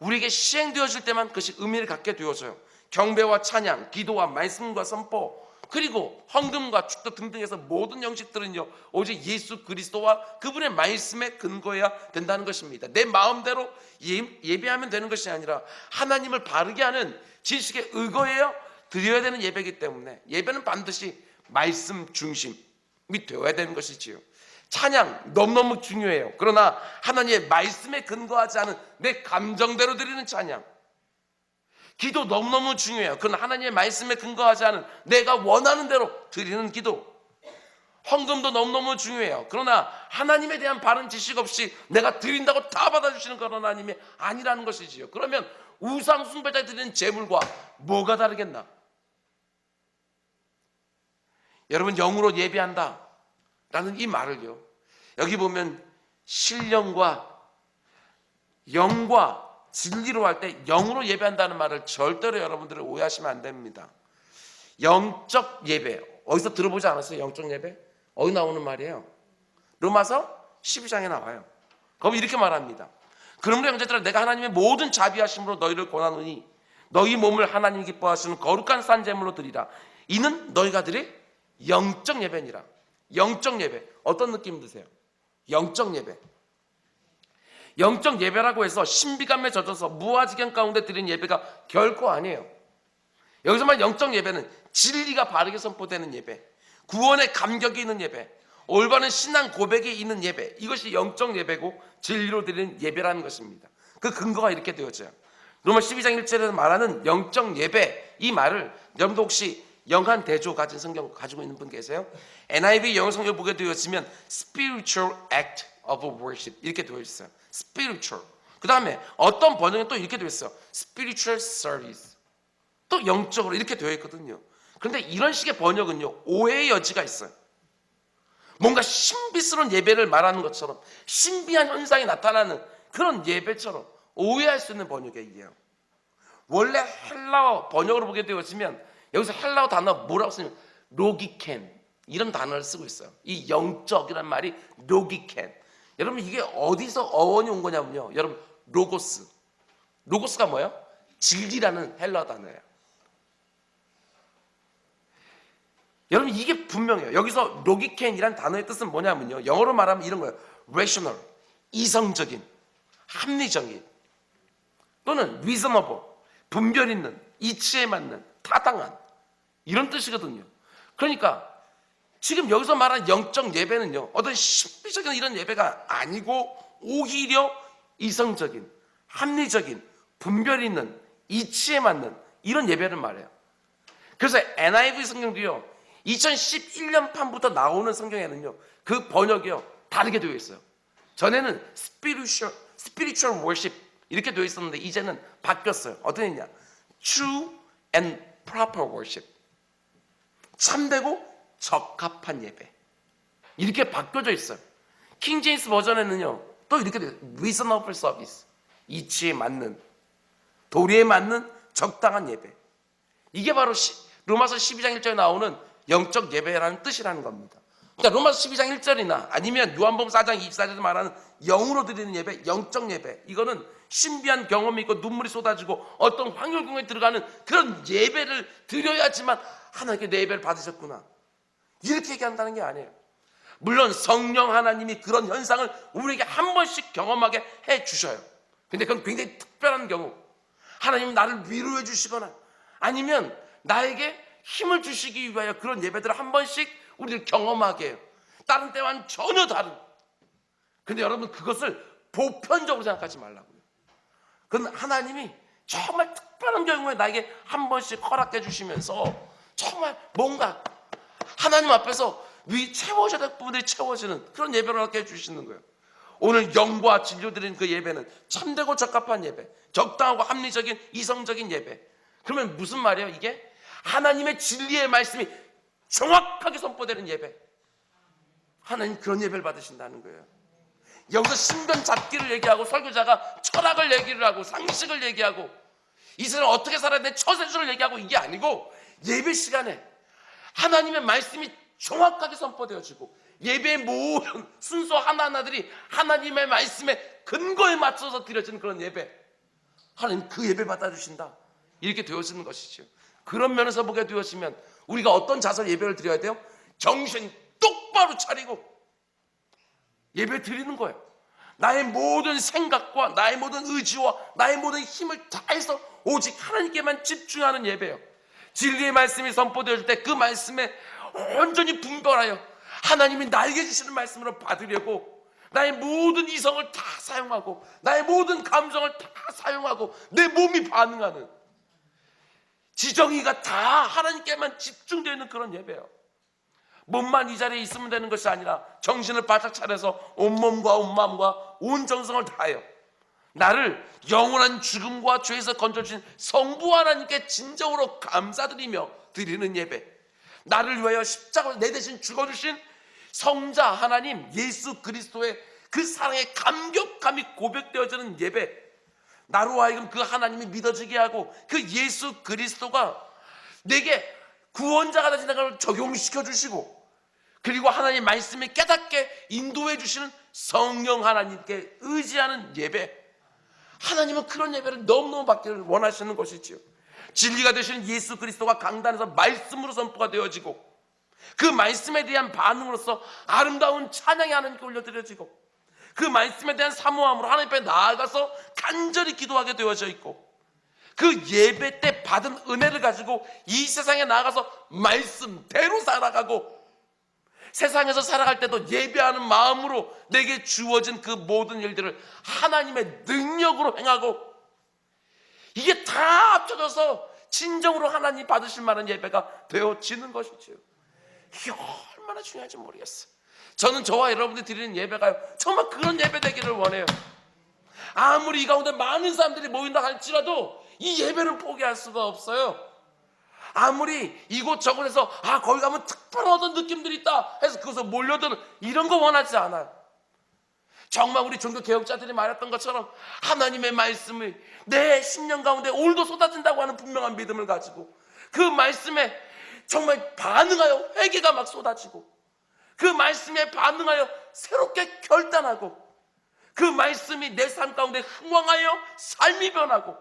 우리에게 시행되어질 때만 그것이 의미를 갖게 되어져요. 경배와 찬양, 기도와 말씀과 선포, 그리고 헌금과 축도 등등해서 모든 형식들은요, 오직 예수 그리스도와 그분의 말씀에 근거해야 된다는 것입니다. 내 마음대로 예배하면 되는 것이 아니라 하나님을 바르게 하는 지식에 의거해야 드려야 되는 예배이기 때문에 예배는 반드시 말씀 중심이 되어야 되는 것이지요. 찬양 너무너무 중요해요. 그러나 하나님의 말씀에 근거하지 않은 내 감정대로 드리는 찬양, 기도 너무너무 중요해요. 그러나 하나님의 말씀에 근거하지 않은 내가 원하는 대로 드리는 기도, 헌금도 너무너무 중요해요. 그러나 하나님에 대한 바른 지식 없이 내가 드린다고 다 받아주시는 그런 하나님이 아니라는 것이지요. 그러면 우상 숭배자 드리는 제물과 뭐가 다르겠나? 여러분, 영으로 예배한다 라는 이 말을요, 여기 보면 신령과 영과 진리로 할 때 영으로 예배한다는 말을 절대로 여러분들은 오해하시면 안 됩니다. 영적 예배, 어디서 들어보지 않았어요? 영적 예배? 어디 나오는 말이에요? 로마서 12장에 나와요. 거기 이렇게 말합니다. 그러므로 형제들아, 내가 하나님의 모든 자비하심으로 너희를 권하노니 너희 몸을 하나님 기뻐하시는 거룩한 산 제물로 드리라. 이는 너희가 드릴 영적 예배니라. 영적 예배, 어떤 느낌 드세요? 영적 예배, 영적 예배라고 해서 신비감에 젖어서 무아지경 가운데 드린 예배가 결코 아니에요. 여기서 말 영적 예배는 진리가 바르게 선포되는 예배, 구원의 감격이 있는 예배, 올바른 신앙 고백이 있는 예배, 이것이 영적 예배고 진리로 드리는 예배라는 것입니다. 그 근거가 이렇게 되어져요. 로마 12장 1절에서 말하는 영적 예배, 이 말을 여러분도 혹시 영한 대조 가진 성경 가지고 있는 분 계세요? NIV 영어 성경 보게 되었으면 spiritual act of worship 이렇게 되어 있어요. spiritual. 그 다음에 어떤 번역은 또 이렇게 되어 있어요. spiritual service. 또 영적으로 이렇게 되어 있거든요. 그런데 이런 식의 번역은요, 오해의 여지가 있어요. 뭔가 신비스러운 예배를 말하는 것처럼, 신비한 현상이 나타나는 그런 예배처럼 오해할 수 있는 번역이에요. 원래 헬라어 번역으로 보게 되었으면 여기서 헬라어 단어 뭐라고 쓰냐면 로기켄, 이런 단어를 쓰고 있어요. 이 영적이란 말이 로기켄. 여러분, 이게 어디서 어원이 온 거냐면요, 여러분, 로고스. 로고스가 뭐예요? 진리라는 헬라어 단어예요. 여러분, 이게 분명해요. 여기서 로기켄이란 단어의 뜻은 뭐냐면요, 영어로 말하면 이런 거예요. rational, 이성적인, 합리적인, 또는 reasonable, 분별 있는, 이치에 맞는, 타당한, 이런 뜻이거든요. 그러니까 지금 여기서 말하는 영적 예배는요, 어떤 신비적인 이런 예배가 아니고 오히려 이성적인, 합리적인, 분별 있는, 이치에 맞는 이런 예배를 말해요. 그래서 NIV 성경도요, 2011년 판부터 나오는 성경에는요, 그 번역이요 다르게 되어 있어요. 전에는 spiritual worship 이렇게 되어 있었는데 이제는 바뀌었어요. 어떻게 했냐? True and proper worship, 참되고 적합한 예배, 이렇게 바뀌어져 있어요. 킹 제임스 버전에는요 또 이렇게 돼요. reasonable service, 이치에 맞는, 도리에 맞는 적당한 예배. 이게 바로 로마서 12장 1절에 나오는 영적 예배라는 뜻이라는 겁니다. 그러니까 로마서 12장 1절이나 아니면 요한복음 4장 24절에 말하는 영으로 드리는 예배, 영적 예배, 이거는 신비한 경험이 있고 눈물이 쏟아지고 어떤 황홀궁에 들어가는 그런 예배를 드려야지만 하나님께 내 예배를 받으셨구나, 이렇게 얘기한다는 게 아니에요. 물론 성령 하나님이 그런 현상을 우리에게 한 번씩 경험하게 해주셔요. 근데 그건 굉장히 특별한 경우, 하나님이 나를 위로해 주시거나 아니면 나에게 힘을 주시기 위하여 그런 예배들을 한 번씩 우리를 경험하게 해요. 다른 때와는 전혀 다른. 근데 여러분, 그것을 보편적으로 생각하지 말라고요. 그건 하나님이 정말 특별한 경우에 나에게 한 번씩 허락해 주시면서 정말 뭔가 하나님 앞에서 채워져야 될 부분들이 채워지는 그런 예배를 하게 해주시는 거예요. 오늘 영과 진료 드리는 그 예배는 참되고 적합한 예배, 적당하고 합리적인 이성적인 예배. 그러면 무슨 말이에요? 이게 하나님의 진리의 말씀이 정확하게 선포되는 예배. 하나님 그런 예배를 받으신다는 거예요. 여기서 신변 잡기를 얘기하고 설교자가 철학을 얘기를 하고 상식을 얘기하고 이 세상 어떻게 살아야 돼 처세술을 얘기하고, 이게 아니고 예배 시간에 하나님의 말씀이 정확하게 선포되어지고 예배의 모든 순서 하나하나들이 하나님의 말씀에 근거에 맞춰서 드려지는 그런 예배, 하나님 그 예배 받아주신다, 이렇게 되어지는 것이죠. 그런 면에서 보게 되어지면 우리가 어떤 자세로 예배를 드려야 돼요? 정신 똑바로 차리고 예배 드리는 거예요. 나의 모든 생각과 나의 모든 의지와 나의 모든 힘을 다해서 오직 하나님께만 집중하는 예배예요. 진리의 말씀이 선포되어질 때 그 말씀에 온전히 분별하여 하나님이 나에게 주시는 말씀으로 받으려고 나의 모든 이성을 다 사용하고 나의 모든 감정을 다 사용하고 내 몸이 반응하는, 지정의가 다 하나님께만 집중되어 있는 그런 예배예요. 몸만 이 자리에 있으면 되는 것이 아니라 정신을 바짝 차려서 온몸과 온마음과 온 정성을 다하여 나를 영원한 죽음과 죄에서 건져주신 성부 하나님께 진정으로 감사드리며 드리는 예배, 나를 위하여 십자가로 내 대신 죽어주신 성자 하나님 예수 그리스도의 그 사랑의 감격감이 고백되어지는 예배, 나로 하여금 그 하나님이 믿어지게 하고 그 예수 그리스도가 내게 구원자가 되신 걸 적용시켜 주시고, 그리고 하나님 말씀을 깨닫게 인도해 주시는 성령 하나님께 의지하는 예배, 하나님은 그런 예배를 너무너무 받기를 원하시는 것이지요. 진리가 되시는 예수 그리스도가 강단에서 말씀으로 선포가 되어지고 그 말씀에 대한 반응으로서 아름다운 찬양이 하나님께 올려드려지고 그 말씀에 대한 사모함으로 하나님 앞에 나아가서 간절히 기도하게 되어져 있고, 그 예배 때 받은 은혜를 가지고 이 세상에 나아가서 말씀대로 살아가고 세상에서 살아갈 때도 예배하는 마음으로 내게 주어진 그 모든 일들을 하나님의 능력으로 행하고, 이게 다 합쳐져서 진정으로 하나님 받으실 만한 예배가 되어지는 것이죠. 이게 얼마나 중요한지 모르겠어요. 저는 저와 여러분들이 드리는 예배가요, 정말 그런 예배 되기를 원해요. 아무리 이 가운데 많은 사람들이 모인다 할지라도 이 예배는 포기할 수가 없어요. 아무리 이곳저곳에서 거기 가면 특별한 어떤 느낌들이 있다 해서 그것을 몰려드는 이런 거 원하지 않아요. 정말 우리 종교개혁자들이 말했던 것처럼 하나님의 말씀이 내 심령 가운데 오늘도 쏟아진다고 하는 분명한 믿음을 가지고 그 말씀에 정말 반응하여 회개가 막 쏟아지고 그 말씀에 반응하여 새롭게 결단하고 그 말씀이 내 삶 가운데 흥왕하여 삶이 변하고,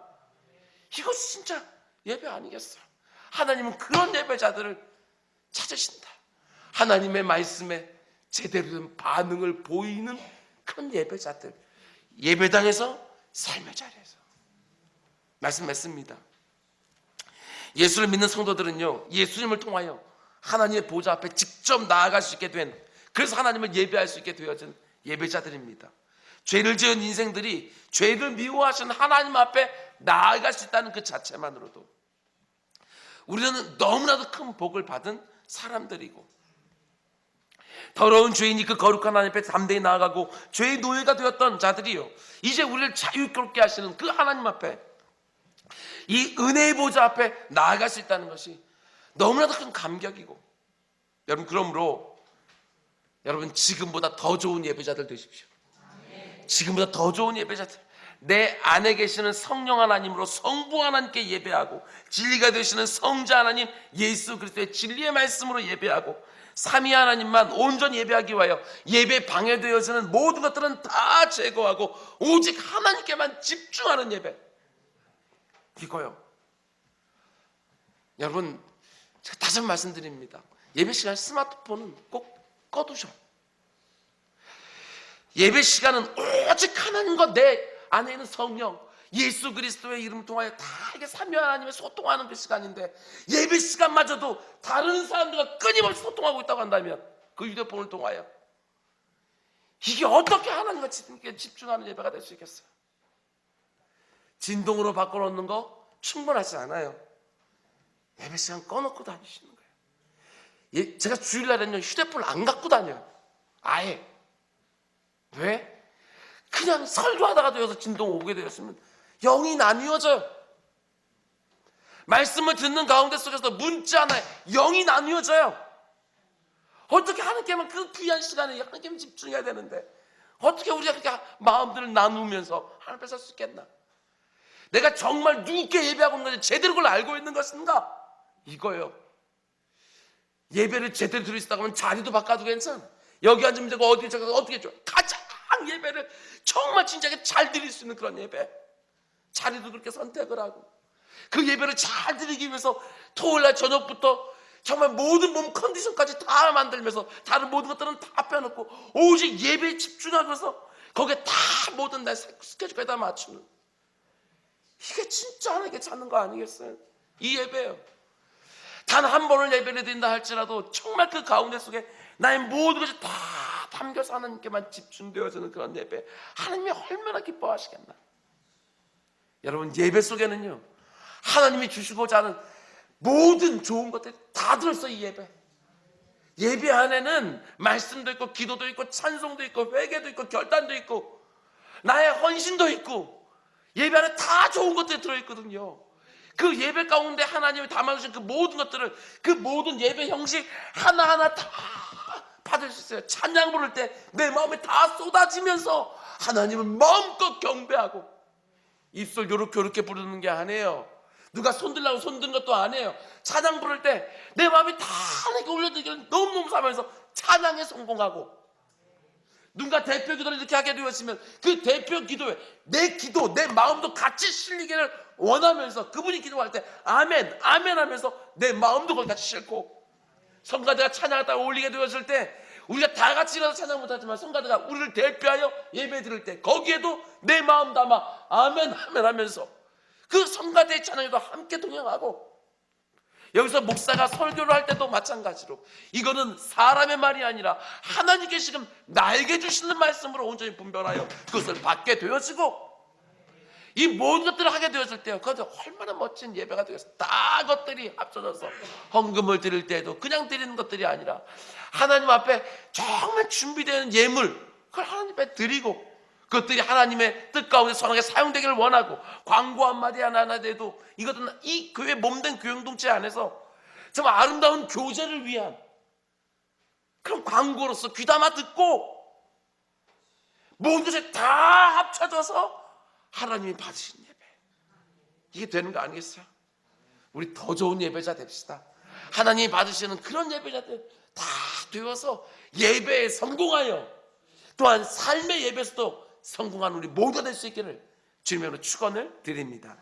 이것이 진짜 예배 아니겠어요? 하나님은 그런 예배자들을 찾으신다. 하나님의 말씀에 제대로 된 반응을 보이는 그런 예배자들, 예배당에서 삶의 자리에서 말씀 맺습니다. 예수를 믿는 성도들은요, 예수님을 통하여 하나님의 보좌 앞에 직접 나아갈 수 있게 된, 그래서 하나님을 예배할 수 있게 되어진 예배자들입니다. 죄를 지은 인생들이 죄를 미워하시는 하나님 앞에 나아갈 수 있다는 그 자체만으로도 우리는 너무나도 큰 복을 받은 사람들이고, 더러운 죄인이 그 거룩한 하나님 앞에 담대히 나아가고 죄의 노예가 되었던 자들이요, 이제 우리를 자유롭게 하시는 그 하나님 앞에, 이 은혜의 보좌 앞에 나아갈 수 있다는 것이 너무나도 큰 감격이고, 여러분 그러므로 여러분 지금보다 더 좋은 예배자들 되십시오. 지금보다 더 좋은 예배자들, 내 안에 계시는 성령 하나님으로 성부 하나님께 예배하고 진리가 되시는 성자 하나님 예수 그리스도의 진리의 말씀으로 예배하고 삼위 하나님만 온전히 예배하기 위하여 예배 방해되어지는 모든 것들은 다 제거하고 오직 하나님께만 집중하는 예배, 이거요. 여러분 제가 다시 한번 말씀드립니다. 예배 시간 스마트폰은 꼭 꺼두셔. 예배 시간은 오직 하나님과 내 안에 있는 성령 예수 그리스도의 이름을 통하여 다 이게 삼위 하나님의 소통하는 그 시간인데, 예배 시간마저도 다른 사람들과 끊임없이 소통하고 있다고 한다면 그 휴대폰을 통하여 이게 어떻게 하나님과 집중하는 예배가 될 수 있겠어요? 진동으로 바꿔놓는 거 충분하지 않아요. 예배 시간 꺼놓고 다니시는 거예요. 제가 주일날에는 휴대폰을 안 갖고 다녀요. 아예. 왜? 그냥 설교하다가도 여기서 진동 오게 되었으면 영이 나뉘어져요. 말씀을 듣는 가운데 속에서 문자 하나에 영이 나뉘어져요. 어떻게 하나님께만 그 귀한 시간에 하나님께만 집중해야 되는데 어떻게 우리가 그렇게 마음들을 나누면서 하나님 앞에 설 수 있겠나? 내가 정말 누구께 예배하고 있는 것을 제대로 그걸 알고 있는 것인가? 이거요. 예배를 제대로 드릴 수 있다고 하면 자리도 바꿔도 괜찮아. 여기 앉으면 되고 어디 저기 어떻게 줘. 가장 예배를 정말 진짜게 잘 드릴 수 있는 그런 예배. 자리도 그렇게 선택을 하고 그 예배를 잘 드리기 위해서 토요일날 저녁부터 정말 모든 몸 컨디션까지 다 만들면서 다른 모든 것들은 다 빼놓고 오직 예배에 집중하면서 거기에 다 모든 날 스케줄까지 다 맞추는, 이게 진짜 하나님께 찾는 거 아니겠어요? 이 예배예요. 단 한 번을 예배를 드린다 할지라도 정말 그 가운데 속에 나의 모든 것이 다 담겨서 하나님께만 집중되어지는 그런 예배, 하나님이 얼마나 기뻐하시겠나. 여러분, 예배 속에는요 하나님이 주시고자 하는 모든 좋은 것들이 다 들었어요. 이 예배 안에는 말씀도 있고 기도도 있고 찬송도 있고 회개도 있고 결단도 있고 나의 헌신도 있고 예배 안에 다 좋은 것들이 들어있거든요. 그 예배 가운데 하나님이 담아주신 그 모든 것들을, 그 모든 예배 형식 하나하나 다 받을 수 있어요. 찬양 부를 때 내 마음이 다 쏟아지면서 하나님을 마음껏 경배하고, 입술 요렇게 부르는 게 아니에요. 누가 손들라고 손든 것도 아니에요. 찬양 부를 때 내 마음이 다 하나님께 올려드리기를 너무너무 사면서 찬양에 성공하고, 누가 대표 기도를 이렇게 하게 되었으면 그 대표 기도에 내 기도, 내 마음도 같이 실리기를 원하면서 그분이 기도할 때 아멘 아멘 하면서 내 마음도 거기 같이 싣고, 성가대가 찬양하다가 올리게 되었을 때 우리가 다 같이 일어나서 찬양 못하지만 성가대가 우리를 대표하여 예배 드릴 때 거기에도 내 마음 담아 아멘 아멘 하면서 그 성가대의 찬양에도 함께 동행하고, 여기서 목사가 설교를 할 때도 마찬가지로 이거는 사람의 말이 아니라 하나님께 지금 나에게 주시는 말씀으로 온전히 분별하여 그것을 받게 되어지고, 이 모든 것들을 하게 되었을 때요, 그것은 얼마나 멋진 예배가 되겠어요. 다 것들이 합쳐져서 헌금을 드릴 때에도 그냥 드리는 것들이 아니라 하나님 앞에 정말 준비되는 예물, 그걸 하나님 앞에 드리고, 그것들이 하나님의 뜻 가운데 선하게 사용되기를 원하고, 광고 한마디 하나 돼도 이것은 이 교회 몸된 교영동체 안에서 정말 아름다운 교제를 위한 그런 광고로서 귀담아 듣고 모든 것이 다 합쳐져서 하나님이 받으신 예배, 이게 되는 거 아니겠어요? 우리 더 좋은 예배자 됩시다. 하나님이 받으시는 그런 예배자들 다 되어서 예배에 성공하여 또한 삶의 예배에서도 성공한 우리 모두가 될 수 있기를 주님으로 축원을 드립니다.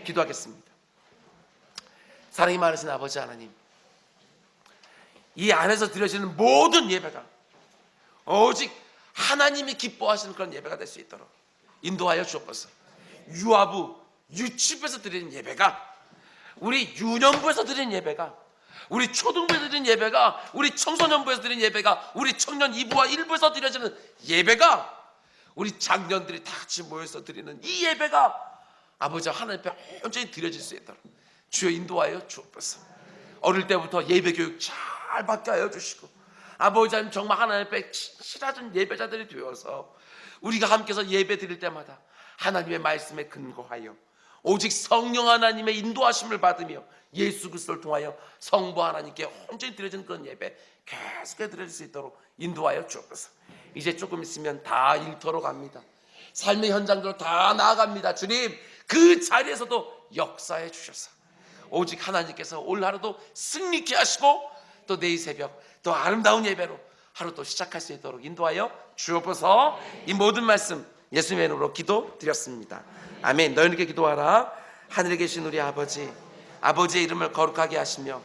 기도하겠습니다. 사랑이 많으신 아버지 하나님, 이 안에서 드려지는 모든 예배가 오직 하나님이 기뻐하시는 그런 예배가 될 수 있도록 인도하여 주옵소서. 유아부, 유치부에서 드리는 예배가, 우리 유년부에서 드리는 예배가, 우리 초등부에서 드리는 예배가, 우리 청소년부에서 드리는 예배가, 우리 청년 2부와 1부에서 드려지는 예배가, 우리 장년들이 다 같이 모여서 드리는 이 예배가 아버지 하나님 앞에 온전히 드려질 수 있도록 주여 인도하여 주옵소서. 어릴 때부터 예배 교육 잘 받게 하여 주시고, 아버지 하나님 정말 하나님 앞에 친실하신 예배자들이 되어서 우리가 함께서 예배 드릴 때마다 하나님의 말씀에 근거하여 오직 성령 하나님의 인도하심을 받으며 예수 그리스도를 통하여 성부 하나님께 온전히 드려진 그런 예배 계속해 드릴 수 있도록 인도하여 주옵소서. 이제 조금 있으면 다 일터로 갑니다. 삶의 현장으로 다 나아갑니다. 주님, 그 자리에서도 역사해 주셔서 오직 하나님께서 올 하루도 승리케 하시고 또 내일 새벽 또 아름다운 예배로 하루 또 시작할 수 있도록 인도하여 주옵소서. 이 모든 말씀 예수님의 이름으로 기도드렸습니다. 아멘. 너희에게 기도하라. 하늘에 계신 우리 아버지, 아버지의 이름을 거룩하게 하시며